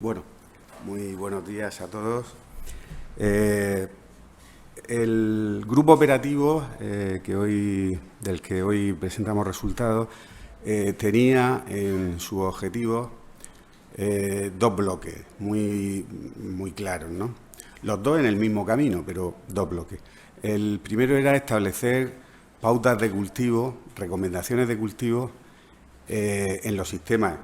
Bueno, muy buenos días a todos. El grupo operativo del que hoy presentamos resultados tenía en su objetivo dos bloques muy claros, ¿no? Los dos en el mismo camino, pero dos bloques. El primero era establecer pautas de cultivo, recomendaciones de cultivo en los sistemas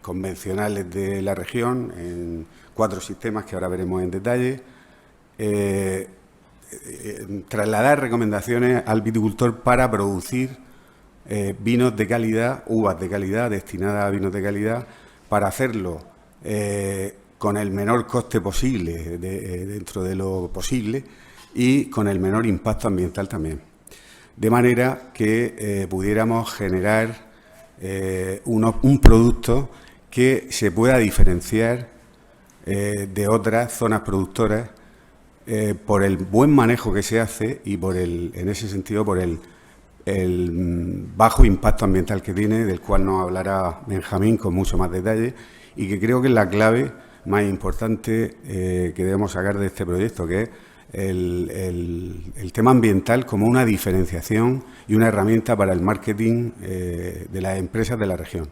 convencionales de la región, en 4 sistemas que ahora veremos en detalle, trasladar recomendaciones al viticultor para producir vinos de calidad, uvas de calidad, destinadas a vinos de calidad, para hacerlo con el menor coste posible, dentro de lo posible, y con el menor impacto ambiental también. De manera que pudiéramos generar un producto que se pueda diferenciar de otras zonas productoras por el buen manejo que se hace y en ese sentido, por el bajo impacto ambiental que tiene, del cual nos hablará Benjamín con mucho más detalle, y que creo que es la clave más importante que debemos sacar de este proyecto, que es el tema ambiental como una diferenciación y una herramienta para el marketing de las empresas de la región.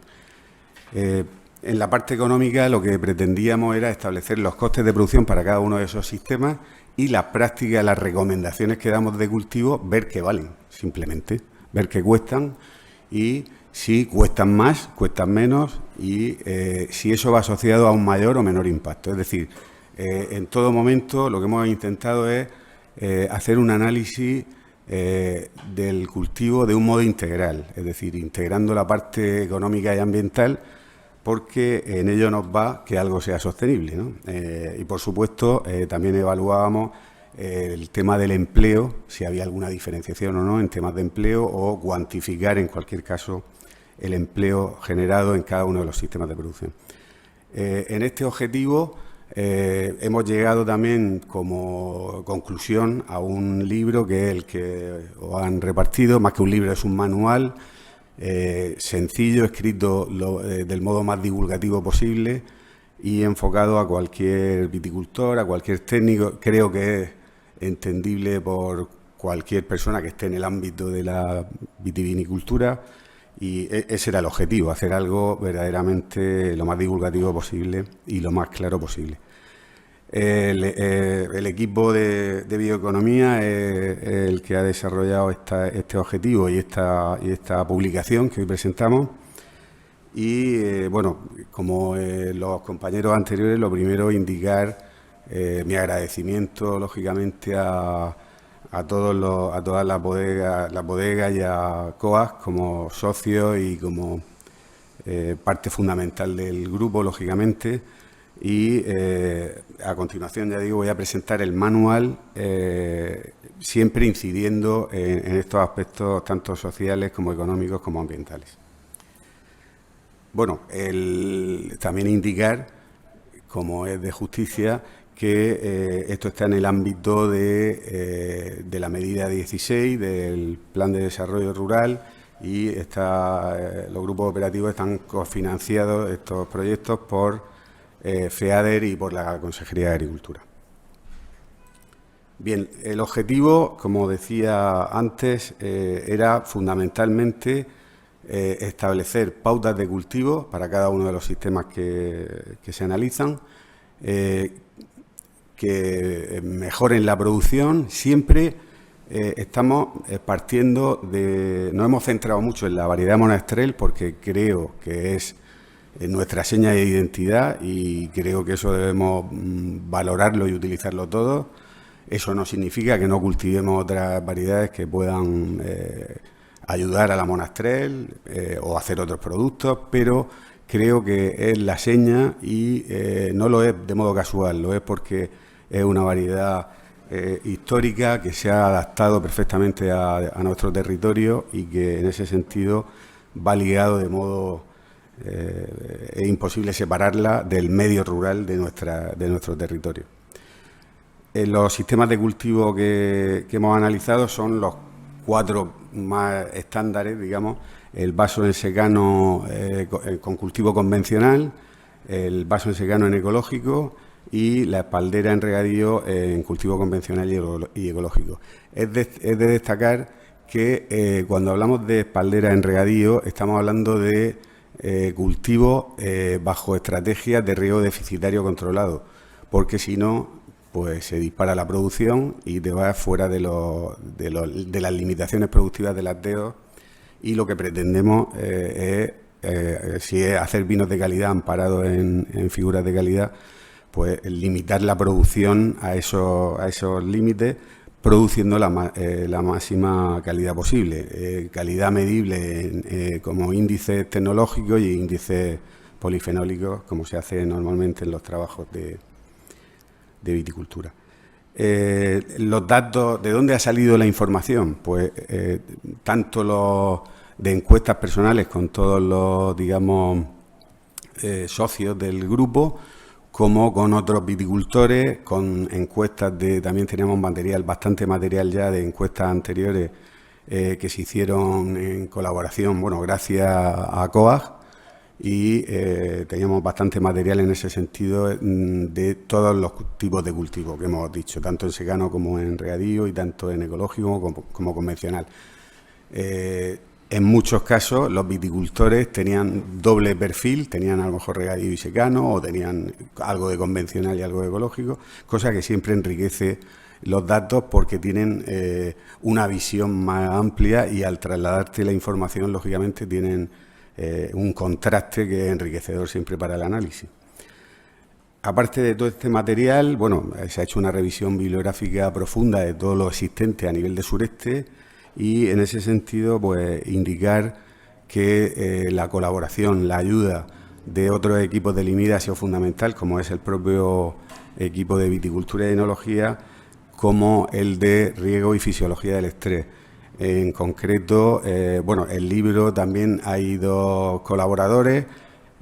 En la parte económica lo que pretendíamos era establecer los costes de producción para cada uno de esos sistemas y las prácticas, las recomendaciones que damos de cultivo, ver qué valen, simplemente, ver qué cuestan y si cuestan más, cuestan menos y si eso va asociado a un mayor o menor impacto. Es decir, en todo momento lo que hemos intentado es hacer un análisis del cultivo de un modo integral, es decir, integrando la parte económica y ambiental, porque en ello nos va que algo sea sostenible, ¿no? Y, por supuesto, también evaluábamos el tema del empleo, si había alguna diferenciación o no en temas de empleo, o cuantificar, en cualquier caso, el empleo generado en cada uno de los sistemas de producción. En este objetivo hemos llegado también como conclusión a un libro que es el que os han repartido. Más que un libro, es un manual sencillo, escrito del modo más divulgativo posible y enfocado a cualquier viticultor, a cualquier técnico. Creo que es entendible por cualquier persona que esté en el ámbito de la vitivinicultura, y ese era el objetivo, hacer algo verdaderamente lo más divulgativo posible y lo más claro posible. El equipo de bioeconomía es el que ha desarrollado este objetivo y esta publicación que hoy presentamos. Y, bueno, como los compañeros anteriores, lo primero, indicar mi agradecimiento, lógicamente, a todas las bodegas y a COAS como socios y como parte fundamental del grupo, lógicamente. Y a continuación, ya digo, voy a presentar el manual, siempre incidiendo en estos aspectos tanto sociales como económicos como ambientales. Bueno, también indicar, como es de justicia, que esto está en el ámbito de la medida 16 del Plan de Desarrollo Rural, y los grupos operativos están cofinanciados, estos proyectos, por FEADER y por la Consejería de Agricultura. Bien, el objetivo, como decía antes, era fundamentalmente establecer pautas de cultivo para cada uno de los sistemas que se analizan, que mejoren la producción. Siempre estamos partiendo nos hemos centrado mucho en la variedad Monastrell, porque creo que es nuestra seña de identidad y creo que eso debemos valorarlo y utilizarlo todos. Eso no significa que no cultivemos otras variedades que puedan ayudar a la Monastrell o hacer otros productos, pero creo que es la seña y no lo es de modo casual, lo es porque es una variedad histórica que se ha adaptado perfectamente a nuestro territorio y que en ese sentido va ligado de modo es imposible separarla del medio rural de nuestro territorio. Los sistemas de cultivo que hemos analizado son los 4 más estándares, digamos: el vaso en secano con cultivo convencional, el vaso en secano en ecológico y la espaldera en regadío en cultivo convencional y ecológico. Es de destacar que cuando hablamos de espaldera en regadío estamos hablando de cultivos bajo estrategias de riego deficitario controlado, porque si no, pues se dispara la producción y te vas fuera de las limitaciones productivas de las DEO, y lo que pretendemos si es hacer vinos de calidad amparados en figuras de calidad, pues limitar la producción a esos límites, produciendo la máxima calidad posible. Calidad medible como índices tecnológicos y índices polifenólicos, como se hace normalmente en los trabajos de viticultura. Los datos, ¿de dónde ha salido la información? Pues tanto los de encuestas personales con todos los, digamos, socios del grupo, como con otros viticultores, con encuestas también teníamos bastante material ya de encuestas anteriores que se hicieron en colaboración, bueno, gracias a COAG, y teníamos bastante material en ese sentido de todos los tipos de cultivo que hemos dicho, tanto en secano como en regadío y tanto en ecológico como convencional. En muchos casos los viticultores tenían doble perfil, tenían a lo mejor regadío y secano, o tenían algo de convencional y algo de ecológico, cosa que siempre enriquece los datos porque tienen una visión más amplia, y al trasladarte la información, lógicamente, tienen un contraste que es enriquecedor siempre para el análisis. Aparte de todo este material, bueno, se ha hecho una revisión bibliográfica profunda de todo lo existente a nivel de sureste, y en ese sentido, pues indicar que la colaboración, la ayuda de otros equipos del IMIDA ha sido fundamental, como es el propio equipo de viticultura y enología, como el de riego y fisiología del estrés. En concreto, bueno, el libro también hay dos colaboradores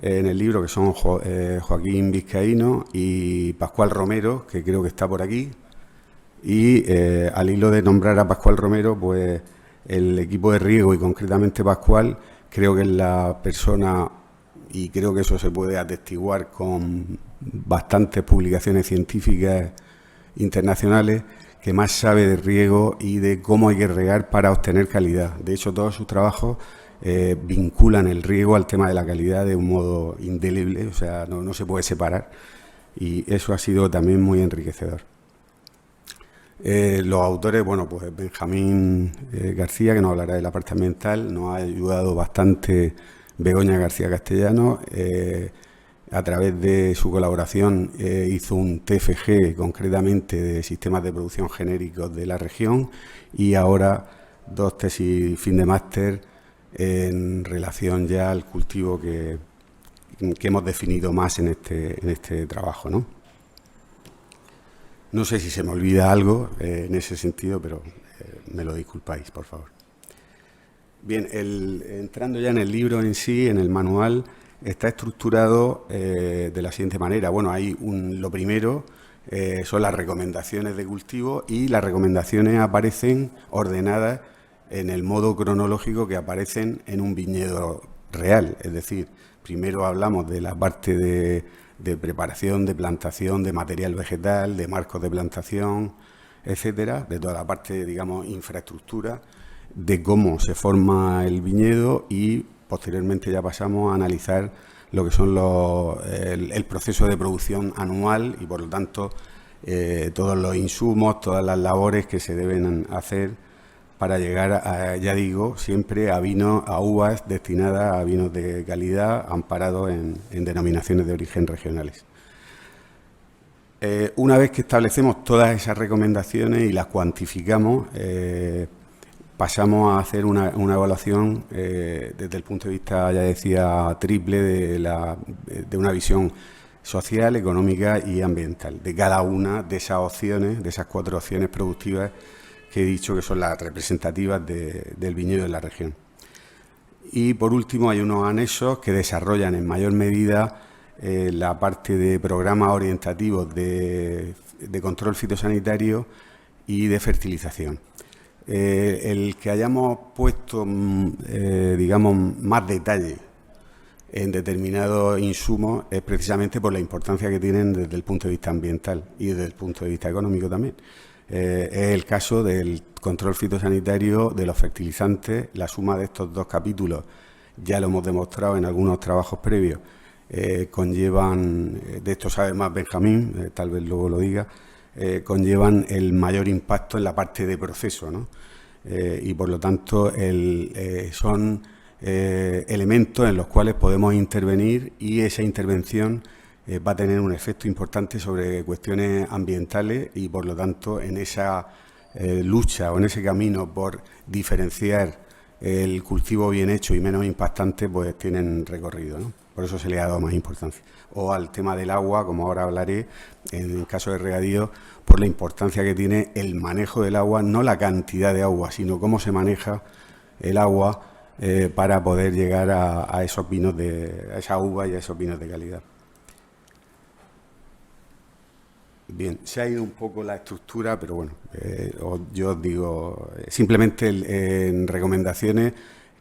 en el libro, que son Joaquín Vizcaíno y Pascual Romero, que creo que está por aquí. Y al hilo de nombrar a Pascual Romero, pues el equipo de riego, y concretamente Pascual, creo que es la persona, y creo que eso se puede atestiguar con bastantes publicaciones científicas internacionales, que más sabe de riego y de cómo hay que regar para obtener calidad. De hecho, todos sus trabajos vinculan el riego al tema de la calidad de un modo indeleble, o sea, no se puede separar, y eso ha sido también muy enriquecedor. Los autores, bueno, pues Benjamín García, que nos hablará de la parte ambiental, nos ha ayudado bastante Begoña García Castellano. A través de su colaboración hizo un TFG concretamente de sistemas de producción genéricos de la región, y ahora 2 tesis fin de máster en relación ya al cultivo que hemos definido más en este trabajo, ¿no? No sé si se me olvida algo en ese sentido, pero me lo disculpáis, por favor. Bien, entrando ya en el libro en sí, en el manual, está estructurado de la siguiente manera. Bueno, lo primero son las recomendaciones de cultivo, y las recomendaciones aparecen ordenadas en el modo cronológico que aparecen en un viñedo real. Es decir, primero hablamos de la parte de preparación, de plantación, de material vegetal, de marcos de plantación, etcétera, de toda la parte, digamos, infraestructura, de cómo se forma el viñedo, y posteriormente ya pasamos a analizar lo que son el proceso de producción anual, y por lo tanto todos los insumos, todas las labores que se deben hacer para llegar ya digo, siempre a uvas destinadas a vinos de calidad, amparados en denominaciones de origen regionales. Una vez que establecemos todas esas recomendaciones y las cuantificamos, pasamos a hacer una evaluación desde el punto de vista, ya decía, triple de una visión social, económica y ambiental, de cada una de esas opciones, de esas 4 opciones productivas que he dicho que son las representativas del viñedo en la región. Y por último, hay unos anexos que desarrollan en mayor medida la parte de programas orientativos de control fitosanitario y de fertilización. El que hayamos puesto, digamos, más detalle en determinados insumos es precisamente por la importancia que tienen desde el punto de vista ambiental y desde el punto de vista económico también. Es el caso del control fitosanitario de los fertilizantes. La suma de estos dos capítulos, ya lo hemos demostrado en algunos trabajos previos, conllevan, de esto sabe más Benjamín, tal vez luego lo diga, conllevan el mayor impacto en la parte de proceso, ¿no? Y por lo tanto son elementos en los cuales podemos intervenir, y esa intervención va a tener un efecto importante sobre cuestiones ambientales, y por lo tanto en esa lucha o en ese camino por diferenciar el cultivo bien hecho y menos impactante, pues tienen recorrido, ¿no? Por eso se le ha dado más importancia. O al tema del agua, como ahora hablaré, en el caso de regadío, por la importancia que tiene el manejo del agua, no la cantidad de agua, sino cómo se maneja el agua para poder llegar a esos vinos a esa uva y a esos vinos de calidad. Bien, se ha ido un poco la estructura, pero bueno, yo os digo, simplemente en recomendaciones,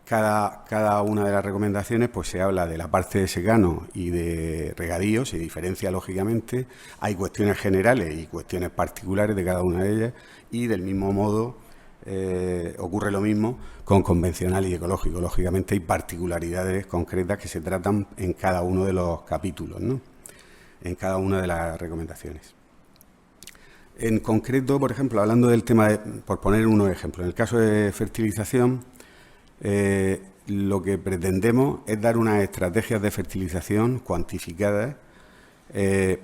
cada una de las recomendaciones pues se habla de la parte de secano y de regadío, se diferencia lógicamente, hay cuestiones generales y cuestiones particulares de cada una de ellas, y del mismo modo ocurre lo mismo con convencional y ecológico. Lógicamente hay particularidades concretas que se tratan en cada uno de los capítulos, ¿no? En cada una de las recomendaciones. En concreto, por ejemplo, hablando del tema, por poner unos ejemplos, en el caso de fertilización, lo que pretendemos es dar unas estrategias de fertilización cuantificadas que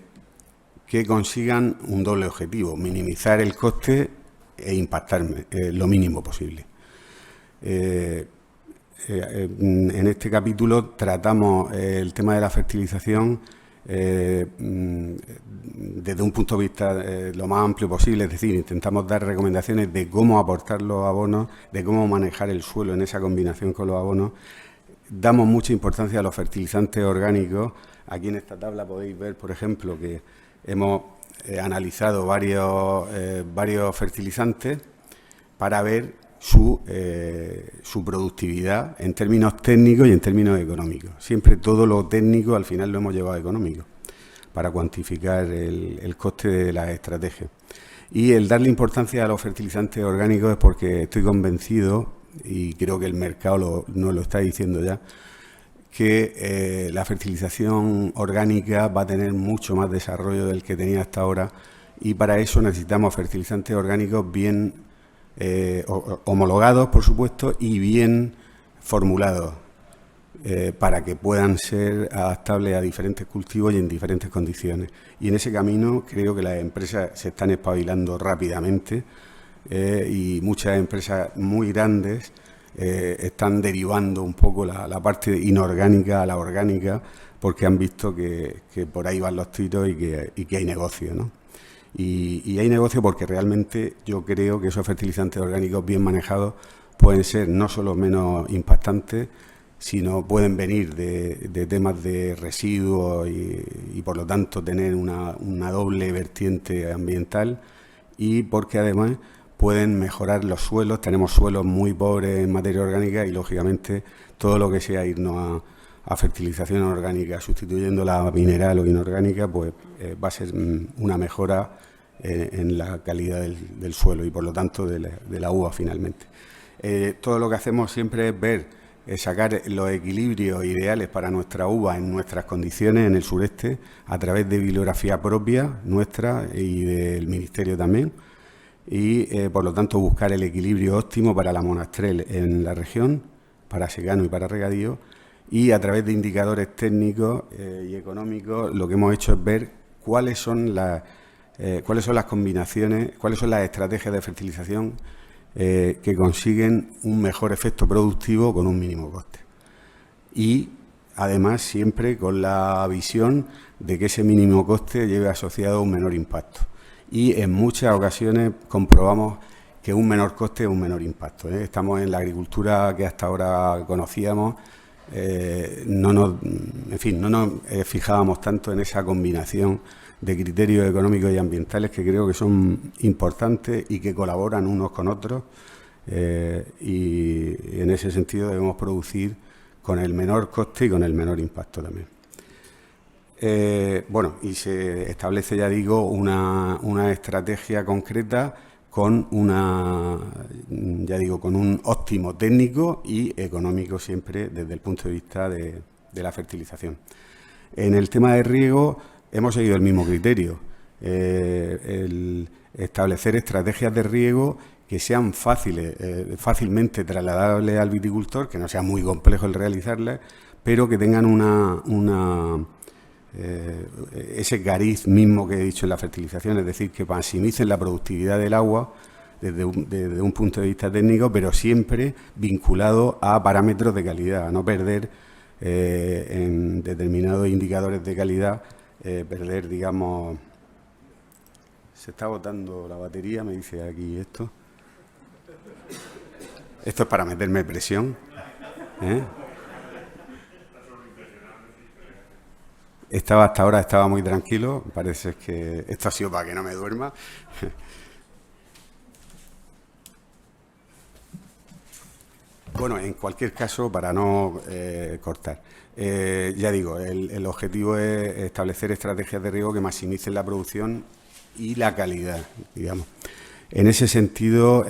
consigan un doble objetivo: minimizar el coste e impactar lo mínimo posible. En este capítulo tratamos el tema de la fertilización desde un punto de vista lo más amplio posible, es decir, intentamos dar recomendaciones de cómo aportar los abonos, de cómo manejar el suelo en esa combinación con los abonos. Damos mucha importancia a los fertilizantes orgánicos. Aquí en esta tabla podéis ver, por ejemplo, que hemos analizado varios fertilizantes para ver su productividad en términos técnicos y en términos económicos. Siempre todo lo técnico al final lo hemos llevado a económico para cuantificar el coste de las estrategias. Y el darle importancia a los fertilizantes orgánicos es porque estoy convencido, y creo que el mercado nos lo está diciendo ya, que la fertilización orgánica va a tener mucho más desarrollo del que tenía hasta ahora, y para eso necesitamos fertilizantes orgánicos bien homologados, por supuesto, y bien formulados para que puedan ser adaptables a diferentes cultivos y en diferentes condiciones. Y en ese camino creo que las empresas se están espabilando rápidamente y muchas empresas muy grandes están derivando un poco la parte inorgánica a la orgánica, porque han visto que por ahí van los tiros y que hay negocio, ¿no? Y hay negocio porque realmente yo creo que esos fertilizantes orgánicos bien manejados pueden ser no solo menos impactantes, sino pueden venir de temas de residuos y por lo tanto tener una doble vertiente ambiental, y porque además pueden mejorar los suelos. Tenemos suelos muy pobres en materia orgánica y lógicamente todo lo que sea irnos a fertilización orgánica, sustituyendo la mineral o inorgánica, pues va a ser una mejora en la calidad del suelo y por lo tanto de la uva finalmente. Todo lo que hacemos siempre es ver, sacar los equilibrios ideales para nuestra uva en nuestras condiciones en el sureste a través de bibliografía propia nuestra y del Ministerio también, y por lo tanto buscar el equilibrio óptimo para la monastrell en la región, para secano y para regadío. Y a través de indicadores técnicos y económicos lo que hemos hecho es ver cuáles son las combinaciones, cuáles son las estrategias de fertilización que consiguen un mejor efecto productivo con un mínimo coste. Y además siempre con la visión de que ese mínimo coste lleve asociado un menor impacto. Y en muchas ocasiones comprobamos que un menor coste es un menor impacto. Estamos en la agricultura que hasta ahora conocíamos. No nos fijábamos tanto en esa combinación de criterios económicos y ambientales que creo que son importantes y que colaboran unos con otros, y en ese sentido debemos producir con el menor coste y con el menor impacto también. Bueno, y se establece, ya digo, una estrategia concreta con con un óptimo técnico y económico siempre desde el punto de vista de la fertilización. En el tema de riego hemos seguido el mismo criterio, el establecer estrategias de riego que sean fácilmente trasladables al viticultor, que no sea muy complejo el realizarlas, pero que tengan ese cariz mismo que he dicho en la fertilización, es decir, que maximicen la productividad del agua desde un punto de vista técnico, pero siempre vinculado a parámetros de calidad, a no perder en determinados indicadores de calidad, digamos... Se está botando la batería, me dice aquí esto. Esto es para meterme presión. Hasta ahora estaba muy tranquilo, parece que esto ha sido para que no me duerma. Bueno, en cualquier caso, para no cortar, ya digo, el objetivo es establecer estrategias de riego que maximicen la producción y la calidad, digamos. En ese sentido,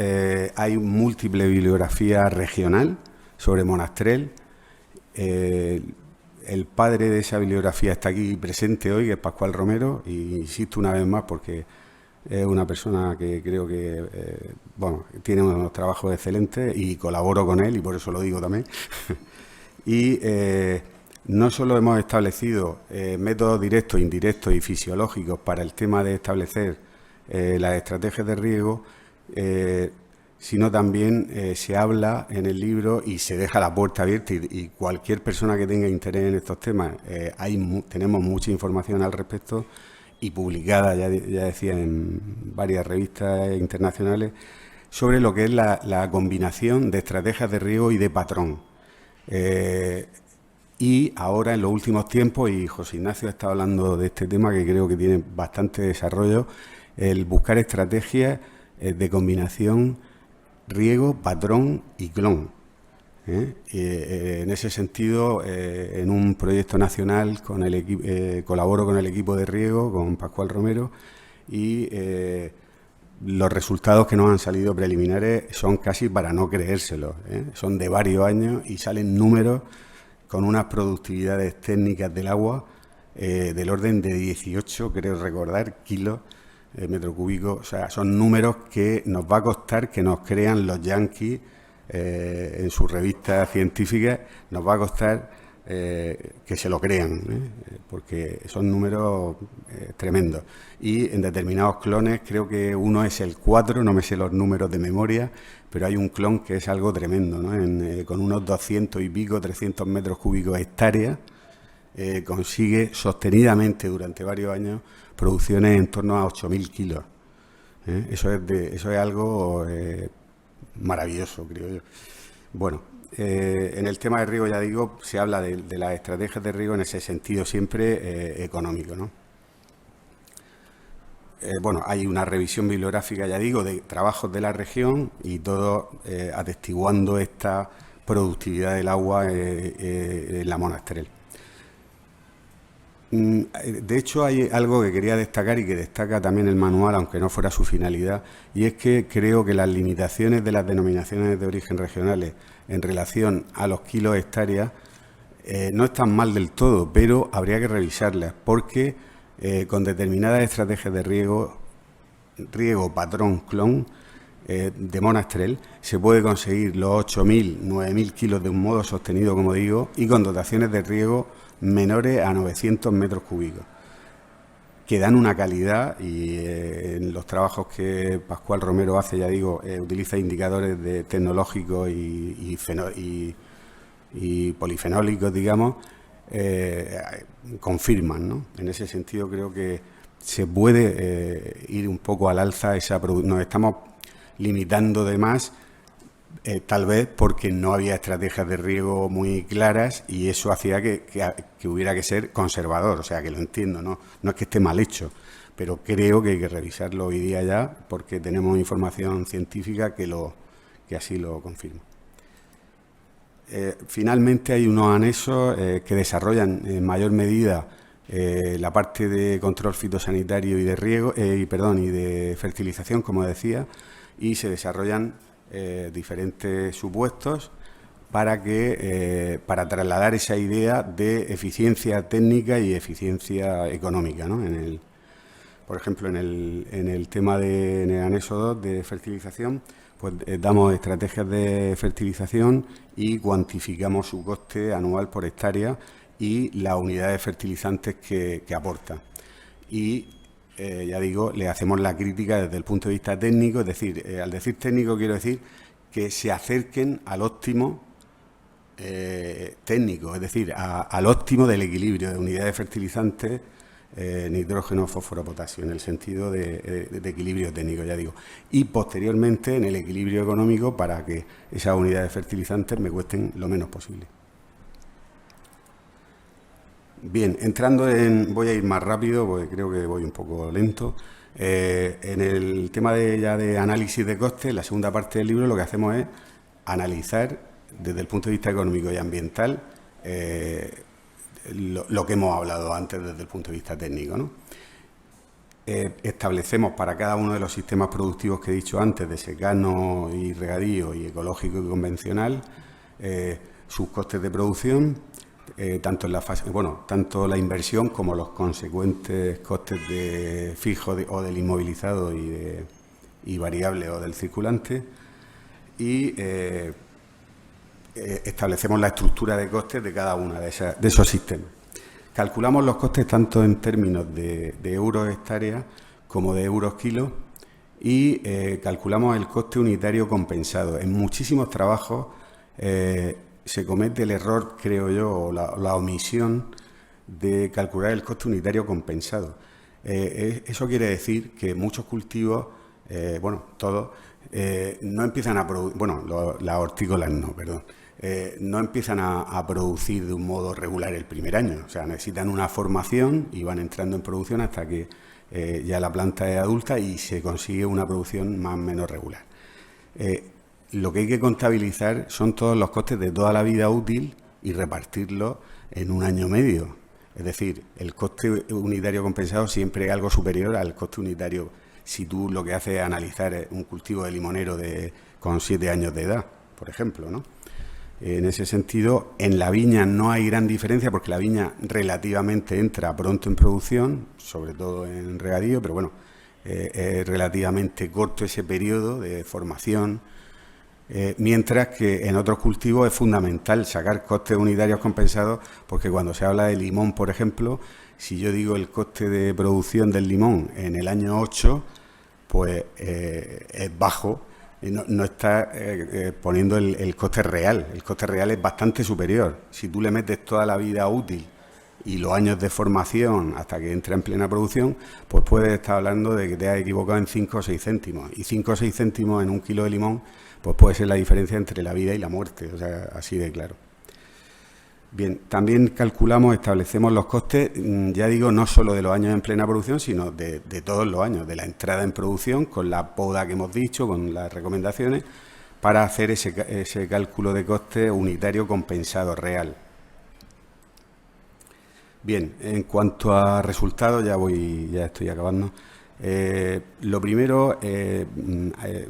hay múltiple bibliografía regional sobre Monastrell. El padre de esa bibliografía está aquí presente hoy, que es Pascual Romero, y insisto una vez más porque es una persona que creo que tiene unos trabajos excelentes y colaboro con él, y por eso lo digo también. Y no solo hemos establecido métodos directos, indirectos y fisiológicos para el tema de establecer las estrategias de riego, sino también se habla en el libro y se deja la puerta abierta, y cualquier persona que tenga interés en estos temas, tenemos mucha información al respecto y publicada, ya decía, en varias revistas internacionales, sobre lo que es la combinación de estrategias de riego y de patrón. Y ahora, en los últimos tiempos, y José Ignacio ha estado hablando de este tema, que creo que tiene bastante desarrollo, el buscar estrategias de combinación riego, patrón y clon. En ese sentido, en un proyecto nacional colaboro con el equipo de riego, con Pascual Romero, y los resultados que nos han salido preliminares son casi para no creérselos. Son de varios años y salen números con unas productividades técnicas del agua del orden de 18, creo recordar, kilos metro cúbico. O sea, son números que nos va a costar que nos crean los yanquis en sus revistas científicas, nos va a costar que se lo crean, porque son números tremendos. Y en determinados clones, creo que uno es el 4, no me sé los números de memoria, pero hay un clon que es algo tremendo, ¿no? Con unos 200 y pico, 300 metros cúbicos hectáreas, consigue sostenidamente durante varios años producciones en torno a 8.000 kilos. Eso es algo maravilloso, creo yo. Bueno, en el tema de riego, ya digo, se habla de las estrategias de riego en ese sentido siempre económico, ¿no? Bueno, hay una revisión bibliográfica, ya digo, de trabajos de la región y todo atestiguando esta productividad del agua en la Monastrell. De hecho, hay algo que quería destacar y que destaca también el manual, aunque no fuera su finalidad, y es que creo que las limitaciones de las denominaciones de origen regionales en relación a los kilos hectáreas no están mal del todo, pero habría que revisarlas, porque con determinadas estrategias de riego, patrón, clon, de Monastrell, se puede conseguir los 8.000, 9.000 kilos de un modo sostenido, como digo, y con dotaciones de riego menores a 900 metros cúbicos, que dan una calidad, y en los trabajos que Pascual Romero hace, ya digo, utiliza indicadores tecnológicos y polifenólicos, digamos, confirman, ¿no? En ese sentido creo que se puede ir un poco al alza esa producción. Nos estamos limitando de más, tal vez porque no había estrategias de riego muy claras, y eso hacía que hubiera que ser conservador. O sea, que lo entiendo, no es que esté mal hecho, pero creo que hay que revisarlo hoy día ya, porque tenemos información científica que así lo confirma. finalmente hay unos anexos que desarrollan en mayor medida la parte de control fitosanitario y de riego, y de fertilización, como decía, y se desarrollan diferentes supuestos para trasladar esa idea de eficiencia técnica y eficiencia económica, ¿no? Por ejemplo, en el tema en el anexo 2 de fertilización, pues damos estrategias de fertilización y cuantificamos su coste anual por hectárea y la unidad de fertilizantes que aporta. Y, ya digo, le hacemos la crítica desde el punto de vista técnico, es decir, al decir técnico quiero decir que se acerquen al óptimo técnico, es decir, al óptimo del equilibrio de unidades de fertilizantes, nitrógeno, fósforo, potasio, en el sentido de equilibrio técnico, ya digo. Y posteriormente en el equilibrio económico para que esas unidades de fertilizantes me cuesten lo menos posible. Bien, voy a ir más rápido porque creo que voy un poco lento. En el tema de análisis de costes, la segunda parte del libro lo que hacemos es analizar desde el punto de vista económico y ambiental lo que hemos hablado antes desde el punto de vista técnico, ¿no? Establecemos para cada uno de los sistemas productivos que he dicho antes, de secano y regadío y ecológico y convencional, sus costes de producción, tanto en la fase, tanto la inversión como los consecuentes costes de fijo o del inmovilizado y variable o del circulante, y establecemos la estructura de costes de cada uno de esos sistemas. Calculamos los costes tanto en términos de euros hectárea como de euros kilo y calculamos el coste unitario compensado. En muchísimos trabajos se comete el error, creo yo, o la omisión de calcular el coste unitario compensado. Eso quiere decir que muchos cultivos, todos, no empiezan a producir, las hortícolas no, perdón, no empiezan a producir de un modo regular el primer año. O sea, necesitan una formación y van entrando en producción hasta que ya la planta es adulta y se consigue una producción más o menos regular. Lo que hay que contabilizar son todos los costes de toda la vida útil y repartirlos en un año medio. Es decir, el coste unitario compensado siempre es algo superior al coste unitario si tú lo que haces es analizar un cultivo de limonero con 7 años de edad, por ejemplo, ¿no? En ese sentido, en la viña no hay gran diferencia porque la viña relativamente entra pronto en producción, sobre todo en regadío, pero es relativamente corto ese periodo de formación, mientras que en otros cultivos es fundamental sacar costes unitarios compensados porque cuando se habla de limón, por ejemplo, si yo digo el coste de producción del limón en el año 8, pues es bajo. No está poniendo el coste real. El coste real es bastante superior. Si tú le metes toda la vida útil y los años de formación hasta que entra en plena producción, pues puedes estar hablando de que te has equivocado en 5 o 6 céntimos. Y 5 o 6 céntimos en un kilo de limón, pues puede ser la diferencia entre la vida y la muerte. O sea, así de claro. Bien, también establecemos los costes, ya digo, no solo de los años en plena producción, sino de todos los años, de la entrada en producción, con la poda que hemos dicho, con las recomendaciones, para hacer ese cálculo de coste unitario compensado real. Bien, en cuanto a resultados, ya estoy acabando. Lo primero,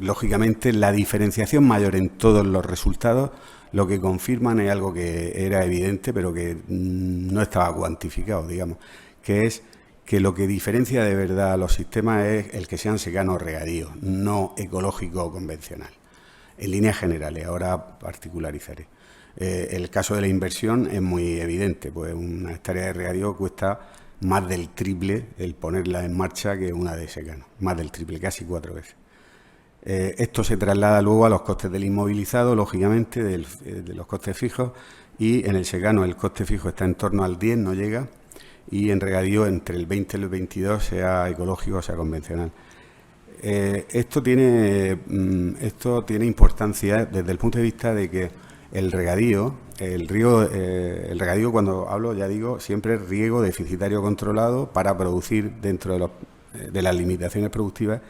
lógicamente, la diferenciación mayor en todos los resultados, lo que confirman es algo que era evidente, pero que no estaba cuantificado, digamos, que es que lo que diferencia de verdad a los sistemas es el que sean secanos o regadíos, no ecológico o convencional. En líneas generales, ahora particularizaré. El caso de la inversión es muy evidente, pues una hectárea de regadío cuesta más del triple el ponerla en marcha que una de secano, más del triple, casi 4 veces. Esto se traslada luego a los costes del inmovilizado, lógicamente, de los costes fijos, y en el secano el coste fijo está en torno al 10, no llega, y en regadío entre el 20 y el 22, sea ecológico o sea convencional. Esto tiene importancia desde el punto de vista de que el regadío, cuando hablo, ya digo, siempre es riego deficitario controlado para producir dentro de las limitaciones productivas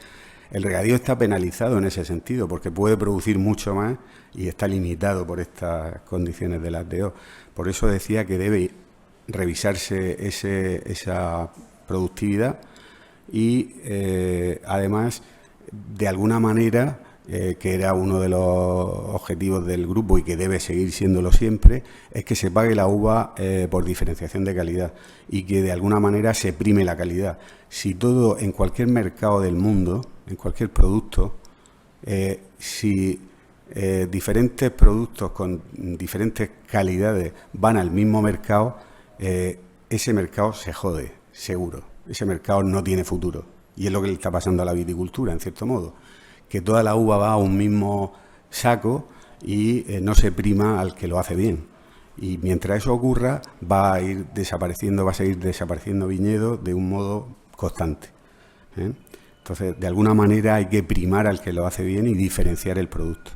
El regadío está penalizado en ese sentido porque puede producir mucho más y está limitado por estas condiciones del HDO. Por eso decía que debe revisarse esa productividad y además, de alguna manera, que era uno de los objetivos del grupo y que debe seguir siéndolo siempre, es que se pague la uva por diferenciación de calidad y que de alguna manera se prime la calidad. Si todo, en cualquier mercado del mundo, en cualquier producto, si diferentes productos con diferentes calidades van al mismo mercado, ese mercado se jode, seguro. Ese mercado no tiene futuro. Y es lo que le está pasando a la viticultura, en cierto modo, que toda la uva va a un mismo saco y no se prima al que lo hace bien. Y mientras eso ocurra, va a seguir desapareciendo viñedos de un modo constante. Entonces, de alguna manera hay que primar al que lo hace bien y diferenciar el producto.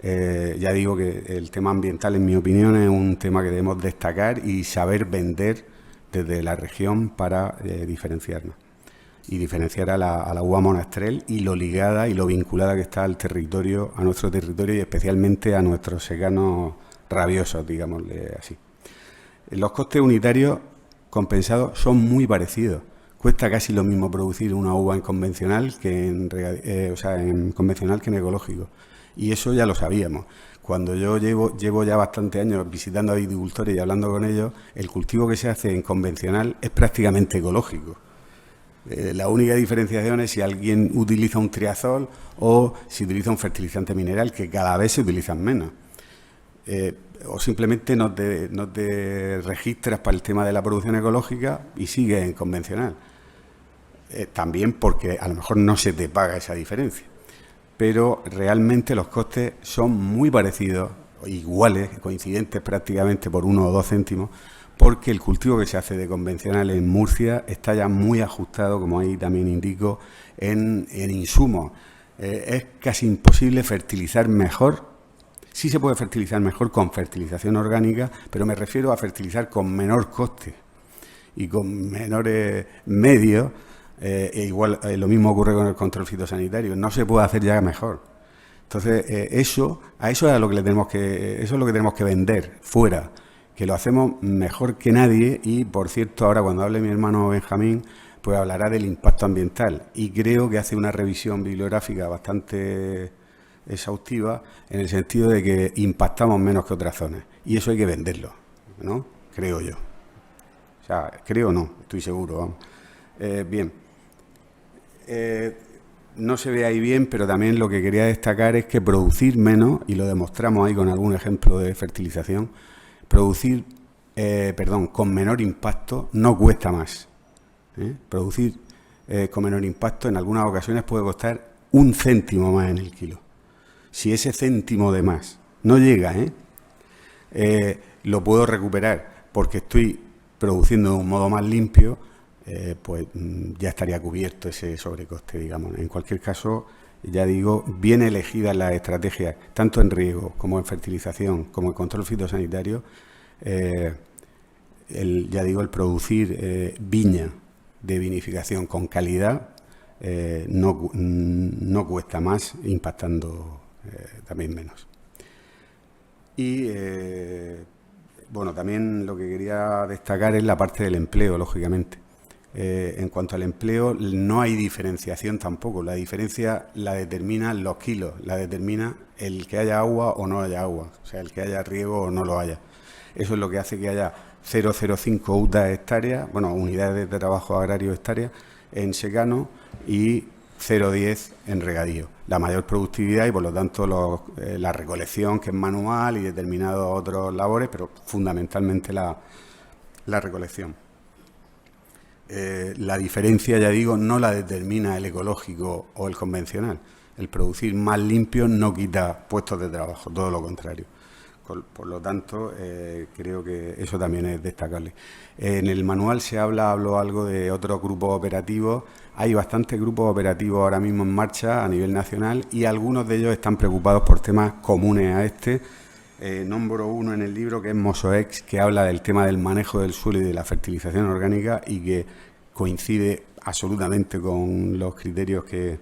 Ya digo que el tema ambiental, en mi opinión, es un tema que debemos destacar y saber vender desde la región para diferenciarnos. Y diferenciar a la uva monastrell y lo ligada y lo vinculada que está al territorio, a nuestro territorio y especialmente a nuestros secanos rabiosos, digámosle así. Los costes unitarios compensados son muy parecidos. Cuesta casi lo mismo producir una uva en convencional que en convencional que en ecológico. Y eso ya lo sabíamos. Cuando yo llevo ya bastantes años visitando a viticultores y hablando con ellos, el cultivo que se hace en convencional es prácticamente ecológico. La única diferenciación es si alguien utiliza un triazol o si utiliza un fertilizante mineral, que cada vez se utilizan menos. O simplemente no te registras para el tema de la producción ecológica y sigues en convencional. También porque a lo mejor no se te paga esa diferencia. Pero realmente los costes son muy parecidos, iguales, coincidentes prácticamente por 1 o 2 céntimos, porque el cultivo que se hace de convencional en Murcia está ya muy ajustado, como ahí también indico, en insumos. Es casi imposible fertilizar mejor. Sí se puede fertilizar mejor con fertilización orgánica, pero me refiero a fertilizar con menor coste y con menores medios. Igual lo mismo ocurre con el control fitosanitario. No se puede hacer ya mejor. Entonces, eso es lo que tenemos que vender fuera, que lo hacemos mejor que nadie. Y por cierto, ahora cuando hable mi hermano Benjamín, pues hablará del impacto ambiental y creo que hace una revisión bibliográfica bastante exhaustiva en el sentido de que impactamos menos que otras zonas y eso hay que venderlo, ¿no? Creo yo. O sea, creo no, estoy seguro, vamos. Bien. No se ve ahí bien, pero también lo que quería destacar es que producir menos, y lo demostramos ahí con algún ejemplo de fertilización, producir con menor impacto no cuesta más. Producir con menor impacto en algunas ocasiones puede costar 1 céntimo más en el kilo. Si ese céntimo de más no llega, lo puedo recuperar porque estoy produciendo de un modo más limpio, pues ya estaría cubierto ese sobrecoste, digamos. En cualquier caso, ya digo, bien elegidas las estrategias, tanto en riego como en fertilización, como en control fitosanitario, el producir viña de vinificación con calidad no cuesta más, impactando también menos. Y también lo que quería destacar es la parte del empleo, lógicamente. En cuanto al empleo, no hay diferenciación tampoco. La diferencia la determinan los kilos, la determina el que haya agua o no haya agua, o sea, el que haya riego o no lo haya. Eso es lo que hace que haya 0,05 UTA hectáreas, unidades de trabajo agrario hectáreas en secano y 0,10 en regadío. La mayor productividad y, por lo tanto, la recolección, que es manual, y determinados otros labores, pero fundamentalmente la recolección. La diferencia, ya digo, no la determina el ecológico o el convencional. El producir más limpio no quita puestos de trabajo, todo lo contrario. Por lo tanto, creo que eso también es destacable. En el manual habló algo de otros grupos operativos. Hay bastantes grupos operativos ahora mismo en marcha a nivel nacional y algunos de ellos están preocupados por temas comunes a este. Nombro uno en el libro que es Mosoex, que habla del tema del manejo del suelo y de la fertilización orgánica y que coincide absolutamente con los criterios que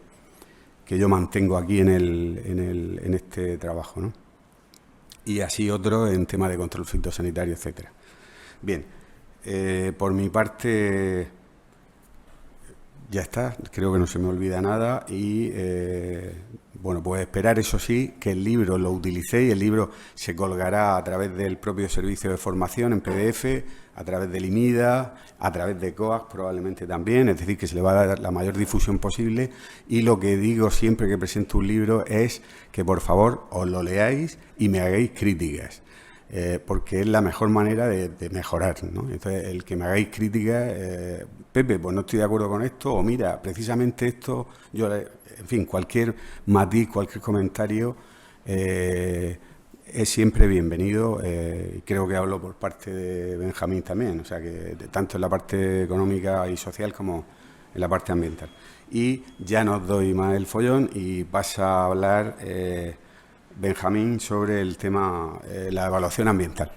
que yo mantengo aquí en este trabajo, ¿no? Y así otro en tema de control fitosanitario, etcétera. Bien, por mi parte ya está, creo que no se me olvida nada y bueno, pues esperar, eso sí, que el libro lo utilicéis. El libro se colgará a través del propio servicio de formación en PDF, a través del IMIDA, a través de COAC probablemente también, es decir, que se le va a dar la mayor difusión posible. Y lo que digo siempre que presento un libro es que por favor os lo leáis y me hagáis críticas. Porque es la mejor manera de mejorar, ¿no? Entonces, el que me hagáis críticas, Pepe, pues no estoy de acuerdo con esto, o mira, precisamente esto, en fin, cualquier matiz, cualquier comentario es siempre bienvenido. Creo que hablo por parte de Benjamín también, o sea, que tanto en la parte económica y social como en la parte ambiental. Y ya no os doy más el follón y vas a hablar... Benjamín, sobre el tema, la evaluación ambiental.